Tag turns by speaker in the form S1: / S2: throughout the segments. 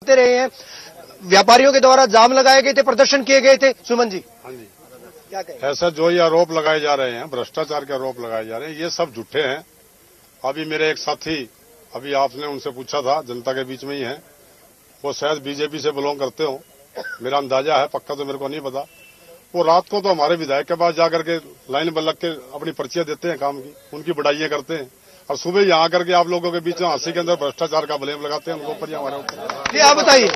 S1: हफ्ते रहे हैं, व्यापारियों के द्वारा जाम लगाए गए थे, प्रदर्शन किए गए थे। सुमन जी,
S2: हाँ जी,
S1: क्या कहें?
S2: ऐसा जो ये आरोप लगाए जा रहे हैं, भ्रष्टाचार के आरोप लगाए जा रहे हैं, ये सब झूठे हैं। अभी मेरे एक साथी, अभी आपने उनसे पूछा था, जनता के बीच में ही है, वो शायद बीजेपी से बिलोंग करते हो, मेरा अंदाजा है, पक्का तो मेरे को नहीं पता। वो रात को तो हमारे विधायक के पास जाकर के लाइन पर लग के अपनी पर्चियां देते हैं काम की, उनकी बढ़ाइयां करते हैं, और सुबह यहाँ आकर के आप लोगों के बीच में हंसी के अंदर भ्रष्टाचार का ब्लेम लगाते हैं उनके ऊपर, हमारे ऊपर।
S1: जी आप बताइए,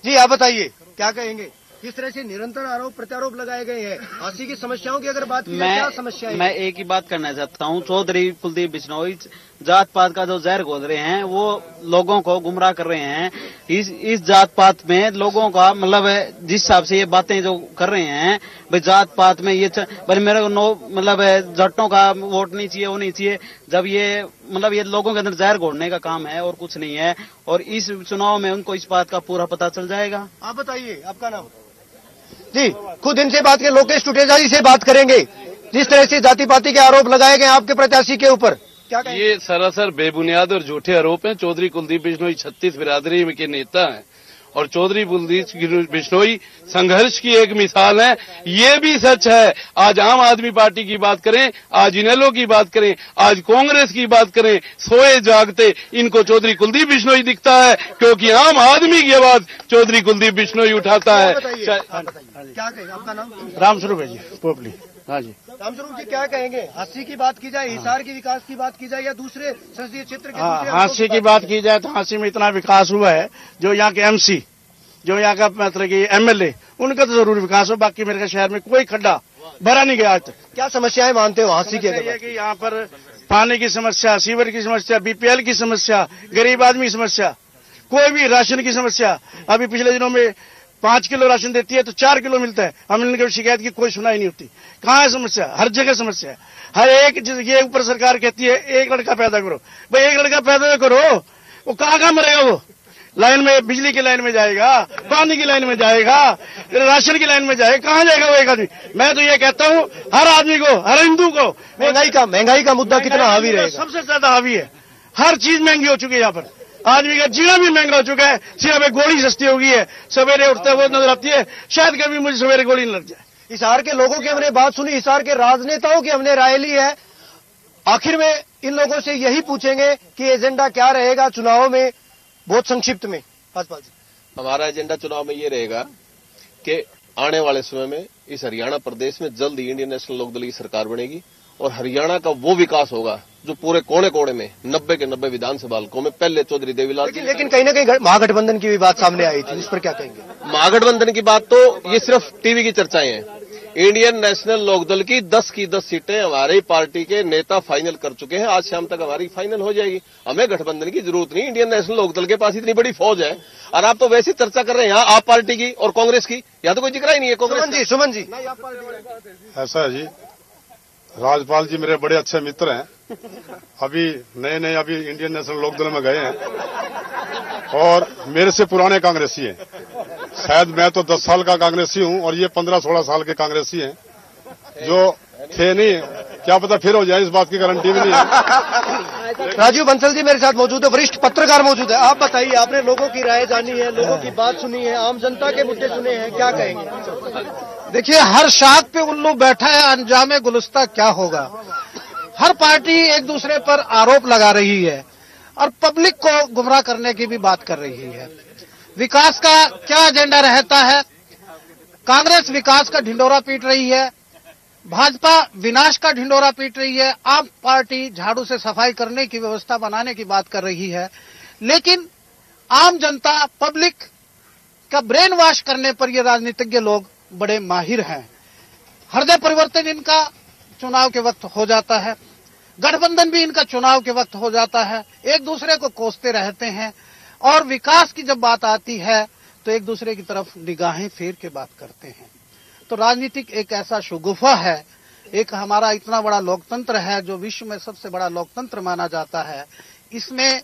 S1: जी आप बताइए क्या कहेंगे? किस तरह से निरंतर आरोप प्रत्यारोप लगाए गए हैं? हांसी की समस्याओं की अगर बात की जाए, क्या समस्या है?
S3: मैं एक ही बात करना चाहता हूँ, चौधरी कुलदीप बिश्नोई जात पात का जो जहर घोल रहे हैं, वो लोगों को गुमराह कर रहे हैं। इस जात पात में लोगों का मतलब जिस हिसाब से ये बातें जो कर रहे हैं, भाई जात पात में ये मेरे को मतलब जट्टों का वोट नहीं चाहिए, वो नहीं चाहिए, जब ये मतलब ये लोगों के अंदर जहर घोलने का काम है और कुछ नहीं है। और इस चुनाव में उनको इस बात का पूरा पता चल जाएगा।
S1: आप बताइए, आपका नाम? जी, खुद इनसे बात के लोकेश टुटेजा जी से बात करेंगे। जिस तरह से जाति पाति के आरोप लगाए गए आपके प्रत्याशी के ऊपर, क्या कहें?
S4: ये सरासर बेबुनियाद और झूठे आरोप हैं। चौधरी कुलदीप बिश्नोई 36 बिरादरी के नेता हैं और चौधरी कुलदीप बिश्नोई संघर्ष की एक मिसाल है। ये भी सच है, आज आम आदमी पार्टी की बात करें, आज इनेलो की बात करें, आज कांग्रेस की बात करें, सोए जागते इनको चौधरी कुलदीप बिश्नोई दिखता है, क्योंकि आम आदमी की आवाज चौधरी कुलदीप बिश्नोई उठाता है।
S1: क्या कहें? आपका नाम?
S5: रामस्वरूप है जी, पोपली। हाँ जी,
S1: रामस्वरूप जी, क्या कहेंगे? हांसी की बात की जाए, हिसार के विकास की बात की जाए, या दूसरे संसदीय क्षेत्र के?
S5: हांसी की बात की जाए तो हांसी में इतना विकास हुआ है, जो यहाँ के एमसी, जो यहाँ का मतलब की एमएलए, उनका तो जरूर विकास हो, बाकी मेरे के शहर में कोई खड्डा भरा नहीं गया आज तक।
S1: क्या समस्याएं मानते हो हांसी के?
S5: कि यहाँ पर पानी की समस्या, सीवर की समस्या, बीपीएल की समस्या, गरीब आदमी की समस्या, कोई भी राशन की समस्या। अभी पिछले दिनों में 5 किलो राशन देती है तो 4 किलो मिलता है, हमने शिकायत की कोई सुनाई नहीं होती। कहाँ है समस्या? हर जगह समस्या है। हर एक ये ऊपर सरकार कहती है एक लड़का पैदा करो, भाई एक लड़का पैदा करो, वो कहाँ मरेगा? वो लाइन में, बिजली की लाइन में जाएगा, पानी की लाइन में जाएगा, राशन की लाइन में जाएगा, कहाँ जाएगा वो एक आदमी? मैं तो ये कहता हूँ हर आदमी को, हर हिंदू को,
S1: महंगाई का मुद्दा कितना हावी रहेगा?
S5: सबसे ज्यादा हावी है। हर चीज महंगी हो चुकी है यहाँ पर, आदमी का जीना भी महंगा हो चुका है। सिर्फ एक गोली सस्ती हो गई है, सवेरे उठता है वो नजर आती है, शायद कभी मुझे सवेरे गोली न लग जाए।
S1: हिसार के लोगों की हमने बात सुनी, हिसार के राजनेताओं की हमने राय ली है। आखिर में इन लोगों से यही पूछेंगे कि एजेंडा क्या रहेगा चुनाव में, बहुत संक्षिप्त में। पासवान जी,
S6: हमारा एजेंडा चुनाव में ये रहेगा कि आने वाले समय में इस हरियाणा प्रदेश में जल्द ही इंडियन नेशनल लोकदल की सरकार बनेगी और हरियाणा का वो विकास होगा जो पूरे कोने कोने में 90 के 90 विधानसभा हलकों में पहले चौधरी देवीलाल।
S1: लेकिन कहीं ना कहीं महागठबंधन की भी बात सामने आई थी, इस पर क्या कहेंगे?
S6: महागठबंधन की बात तो ये सिर्फ टीवी की चर्चाएं हैं। इंडियन नेशनल लोकदल की 10 की 10 सीटें हमारी पार्टी के नेता फाइनल कर चुके हैं। आज शाम तक हमारी फाइनल हो जाएगी, हमें गठबंधन की जरूरत नहीं। इंडियन नेशनल लोकदल के पास इतनी बड़ी फौज है और आप तो वैसी चर्चा कर रहे हैं यहाँ आप पार्टी की और कांग्रेस की, यहाँ तो कोई जिक्र ही नहीं है कांग्रेस।
S1: सुमन जी,
S2: ऐसा है जी, राजपाल जी मेरे बड़े अच्छे मित्र हैं, अभी नए अभी इंडियन नेशनल लोकदल में गए हैं और मेरे से पुराने कांग्रेसी हैं। शायद मैं तो 10 साल का कांग्रेसी हूं और ये 15-16 साल के कांग्रेसी हैं, जो थे नहीं, क्या पता फिर हो जाए, इस बात की गारंटी भी नहीं है।
S1: राजीव बंसल जी मेरे साथ मौजूद है, वरिष्ठ पत्रकार मौजूद है। आप बताइए, आपने लोगों की राय जानी है, लोगों की बात सुनी है, आम जनता के मुद्दे सुने हैं, क्या कहेंगे?
S7: देखिए, हर शाख पे उल्लू बैठा है, अंजामे गुलस्ता क्या होगा। हर पार्टी एक दूसरे पर आरोप लगा रही है और पब्लिक को गुमराह करने की भी बात कर रही है। विकास का क्या एजेंडा रहता है? कांग्रेस विकास का ढिंडोरा पीट रही है, भाजपा विनाश का ढिंडोरा पीट रही है, आप पार्टी झाड़ू से सफाई करने की व्यवस्था बनाने की बात कर रही है। लेकिन आम जनता, पब्लिक का ब्रेन वॉश करने पर ये राजनीतिज्ञ लोग बड़े माहिर हैं। हृदय परिवर्तन इनका चुनाव के वक्त हो जाता है, गठबंधन भी इनका चुनाव के वक्त हो जाता है, एक दूसरे को कोसते रहते हैं और विकास की जब बात आती है तो एक दूसरे की तरफ निगाहें फेर के बात करते हैं। तो राजनीतिक एक ऐसा शगुफा है, एक हमारा इतना बड़ा लोकतंत्र है जो विश्व में सबसे बड़ा लोकतंत्र माना जाता है, इसमें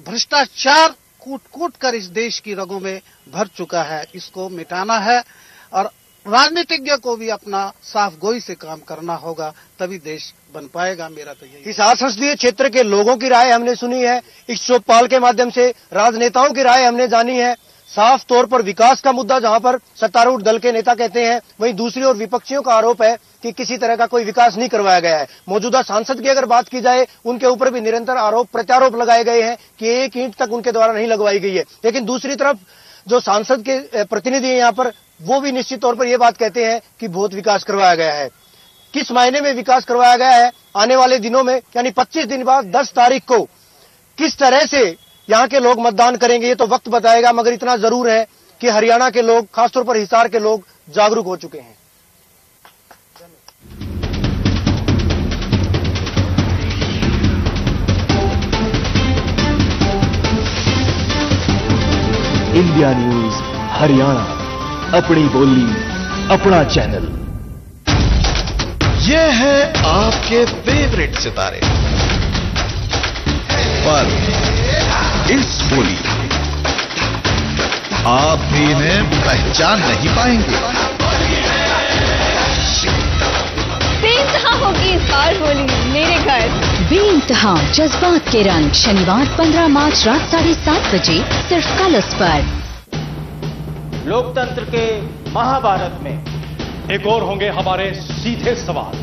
S7: भ्रष्टाचार कूट कूट कर इस देश की रगों में भर चुका है। इसको मिटाना है और राजनीतिज्ञ को भी अपना साफ गोई से काम करना होगा, तभी देश बन पाएगा। मेरा तो यही।
S1: हिसार संसदीय क्षेत्र के लोगों की राय हमने सुनी है, इस चौपाल के माध्यम से राजनेताओं की राय हमने जानी है। साफ तौर पर विकास का मुद्दा जहां पर सत्तारूढ़ दल के नेता कहते हैं, वहीं दूसरी ओर विपक्षियों का आरोप है कि किसी तरह का कोई विकास नहीं करवाया गया है। मौजूदा सांसद की अगर बात की जाए, उनके ऊपर भी निरंतर आरोप प्रत्यारोप लगाए गए हैं कि एक ईंट तक उनके द्वारा नहीं लगवाई गई है। लेकिन दूसरी तरफ जो सांसद के प्रतिनिधि हैं यहाँ पर, वो भी निश्चित तौर पर ये बात कहते हैं कि बहुत विकास करवाया गया है। किस मायने में विकास करवाया गया है, आने वाले दिनों में यानी 25 दिन बाद 10 तारीख को किस तरह से यहाँ के लोग मतदान करेंगे, ये तो वक्त बताएगा। मगर इतना जरूर है कि हरियाणा के लोग, खासतौर पर हिसार के लोग जागरूक हो चुके हैं।
S8: इंडिया न्यूज हरियाणा, अपनी बोली अपना चैनल।
S9: ये है आपके फेवरेट सितारे, पर इस बोली आप भी इन्हें पहचान नहीं पाएंगे।
S10: बेइंतहा होगी इस बार होली मेरे घर।
S11: बेइंतहा जज्बात के रंग, शनिवार 15 मार्च रात 7:30 बजे सिर्फ कलर्स पर।
S12: लोकतंत्र के महाभारत में एक और होंगे हमारे सीधे सवाल,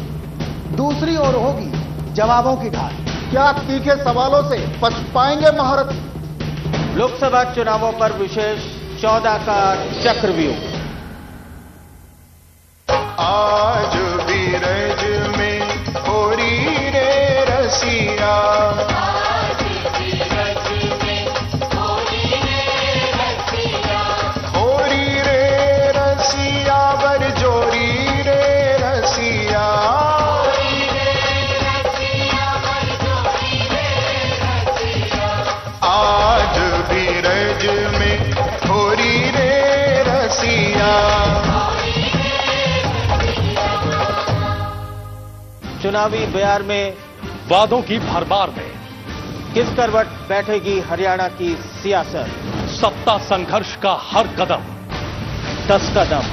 S7: दूसरी ओर होगी जवाबों की ढाल। क्या तीखे सवालों से बच पाएंगे महारथी?
S12: लोकसभा चुनावों पर विशेष 14 का चक्रव्यूह।
S13: आज भी रज में होरी रे रसिया, होरी रे रसिया बर जोरी रे रसिया। आज भी रज में होरी रे रसिया।
S12: चुनावी बयार में वादों की भरमार में किस करवट बैठेगी हरियाणा की सियासत? सत्ता संघर्ष का हर कदम 10 कदम।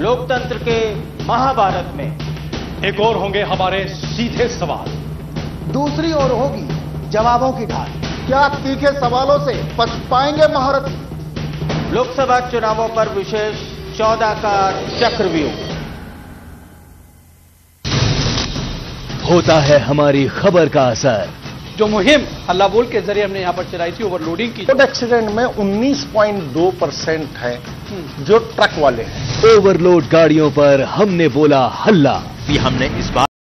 S12: लोकतंत्र के महाभारत में एक और होंगे हमारे सीधे सवाल,
S7: दूसरी ओर होगी जवाबों की ढाल। क्या तीखे सवालों से बच पाएंगे महारथी?
S12: लोकसभा चुनावों पर विशेष 14 का चक्रव्यूह।
S8: होता है हमारी खबर का असर।
S14: जो मुहिम हल्ला बोल के जरिए हमने यहाँ पर चलाई थी, ओवरलोडिंग की,
S15: रोड एक्सीडेंट में 19.2% है जो ट्रक वाले हैं।
S8: ओवरलोड गाड़ियों पर हमने बोला हल्ला।
S9: हमने इस बार